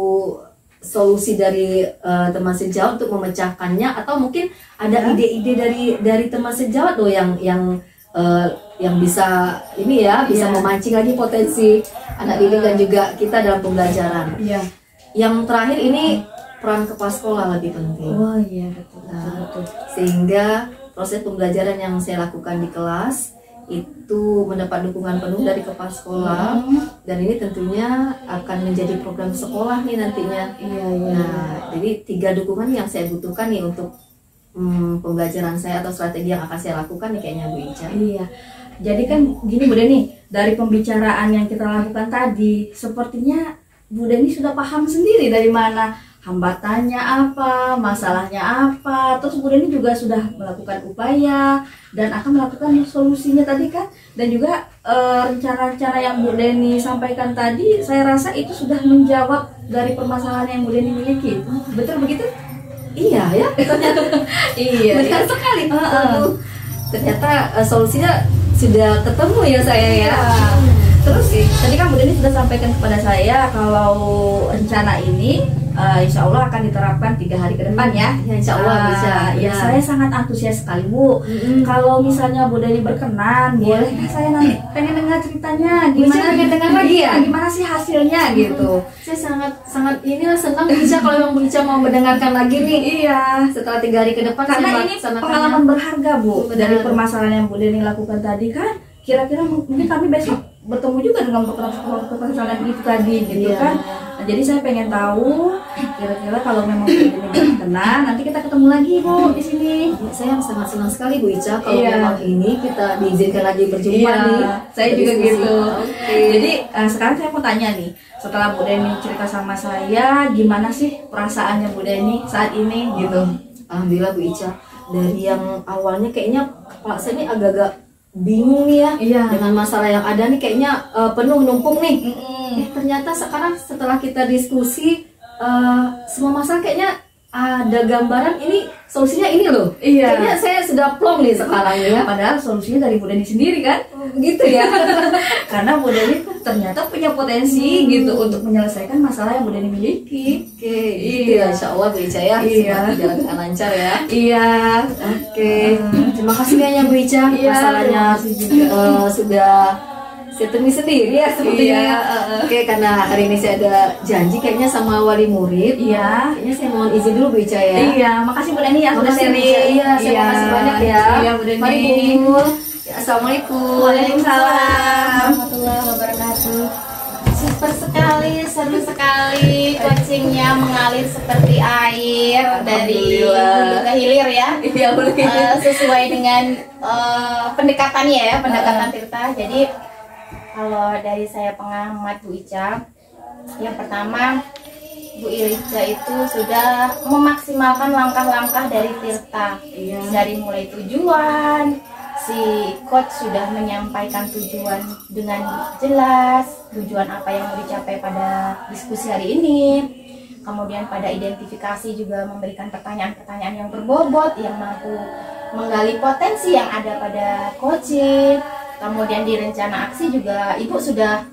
solusi dari teman sejawat untuk memecahkannya, atau mungkin ada ide-ide dari teman sejawat loh yang bisa ini ya, bisa memancing lagi potensi anak didik dan juga kita dalam pembelajaran. Iya. Yang terakhir ini peran kepala sekolah lebih penting. Oh iya, betul. Sehingga proses pembelajaran yang saya lakukan di kelas itu mendapat dukungan penuh dari kepala sekolah, dan ini tentunya akan menjadi program sekolah nih nantinya. Iya. Nah, jadi 3 dukungan yang saya butuhkan nih untuk pembelajaran saya atau strategi yang akan saya lakukan nih kayaknya Bu Ica. Iya. Jadi kan gini Bu Deni, dari pembicaraan yang kita lakukan tadi, sepertinya Bu Deni sudah paham sendiri dari mana hambatannya apa, masalahnya apa. Terus Bu Deni juga sudah melakukan upaya dan akan melakukan solusinya tadi kan. Dan juga rencana-rencana yang Bu Deni sampaikan tadi, saya rasa itu sudah menjawab dari permasalahan yang Bu Deni miliki. Betul begitu? Iya ya, ternyata Iya. benar sekali. Ternyata solusinya sudah ketemu ya saya ya. Terus tadi kan Bu Deni sudah sampaikan kepada saya kalau rencana ini insya Allah akan diterapkan 3 hari ke depan ya. Ya, insya Allah bisa. Ya, Benar. saya sangat antusias sekali Bu. Kalau misalnya Bu Deni berkenan, boleh nggak saya nanti pengen dengar ceritanya gimana? pengen dengar lagi ya? Gimana sih hasilnya gitu? Saya sangat inilah senang Bu Ica kalau memang Bu Ica mau mendengarkan lagi nih. Iya. Setelah 3 hari ke depan Karena saya ini melaksanakannya. pengalaman berharga Bu. Benar. Dari permasalahan yang Bu Deni lakukan tadi kan, kira-kira mungkin kami besok bertemu juga dengan permasalahan itu tadi gitu Iya. kan. Nah, jadi saya pengen tahu kira-kira kalau memang Bu Deni berkenan, nanti kita ketemu lagi Bu di sini. Saya sangat senang sekali Bu Ica kalau Iya. memang ini kita diizinkan lagi berjumpa Iya, nih. saya juga Berdiskusi. gitu. Oke. Jadi sekarang saya mau tanya nih, setelah Bu Deni cerita sama saya, gimana sih perasaannya Bu Deni saat ini gitu? Alhamdulillah Bu Ica, dari yang awalnya kayaknya kepala saya ini agak-agak bingung nih ya, Iya. dengan masalah yang ada nih kayaknya penuh numpuk nih. Ternyata sekarang setelah kita diskusi semua masalah kayaknya ada gambaran, ini solusinya ini loh. Iya. Kayaknya saya sudah plong nih sekarang ya. Padahal solusinya dari Bu Deni sendiri kan? Gitu ya. Karena Bu Deni ternyata punya potensi gitu untuk menyelesaikan masalah yang Bu Deni miliki. Oke, gitu ya. Insya Allah Bu Ica ya. Iya. Semoga jalankan lancar ya. Iya. Oke, terima kasih banyak Bu Ica. Iya, Masalahnya terima kasih juga. sudah saya temui sendiri ya sepertinya. Iya, Oke, karena hari ini saya ada janji kayaknya sama wali murid. Iya. Kayaknya saya mohon izin dulu Bu Ica ya. Iya, makasih Bu Deni ya sudah Makasih, Bu sharing. Ica. Iya, saya makasih banyak ya. Iya, Bu Deni. Mari Bu. Ya, Assalamualaikum. Waalaikumsalam. Warahmatullahi wabarakatuh. Super sekali, seru sekali, coachingnya mengalir seperti air dari Alhamdulillah. hulu ke hilir ya. Iya, boleh. Sesuai dengan pendekatannya ya, pendekatan Tirta. Jadi kalau dari saya pengamat Bu Ica, yang pertama Bu Ica itu sudah memaksimalkan langkah-langkah dari Tirta. Iya. Dari mulai tujuan, si coach sudah menyampaikan tujuan dengan jelas, tujuan apa yang mau dicapai pada diskusi hari ini. Kemudian pada identifikasi juga memberikan pertanyaan-pertanyaan yang berbobot, yang mampu menggali potensi yang ada pada coaching. Kemudian di rencana aksi juga Ibu sudah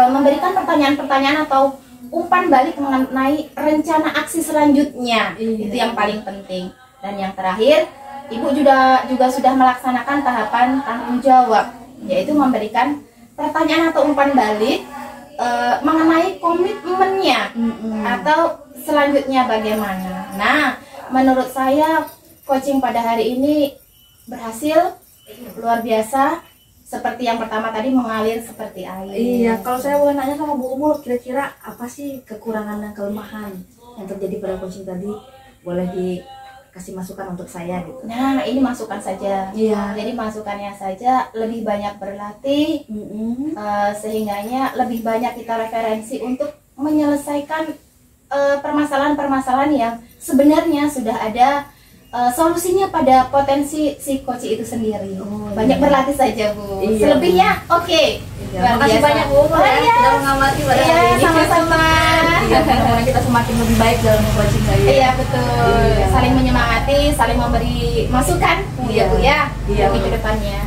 memberikan pertanyaan-pertanyaan atau umpan balik mengenai rencana aksi selanjutnya. Iya. Itu yang paling penting. Dan yang terakhir, Ibu juga sudah melaksanakan tahapan tanggung jawab, yaitu memberikan pertanyaan atau umpan balik mengenai komitmennya atau selanjutnya bagaimana. Nah, menurut saya coaching pada hari ini berhasil, luar biasa. Seperti yang pertama tadi, mengalir seperti air. Iya, kalau saya boleh nanya sama Bu Umul, kira-kira apa sih kekurangan dan kelemahan yang terjadi pada coaching tadi? Boleh dikasih masukan untuk saya gitu. Nah, ini masukan saja. Iya. Jadi masukannya saja, lebih banyak berlatih, sehingganya lebih banyak kita referensi untuk menyelesaikan permasalahan-permasalahan yang sebenarnya sudah ada solusinya pada potensi si coach itu sendiri. Banyak berlatih saja, Bu. Iya, Selebihnya oke. Iya, makasih banyak Bu Umul ya, iya. sudah mengamati pada hari ini. Sama-sama. Iya, mudah-mudahan kita semakin lebih baik dalam coaching lagi. Iya, betul. Iya. Saling menyemangati, saling memberi masukan, Iya. Bu ya, Iya, demi betul. kedepannya.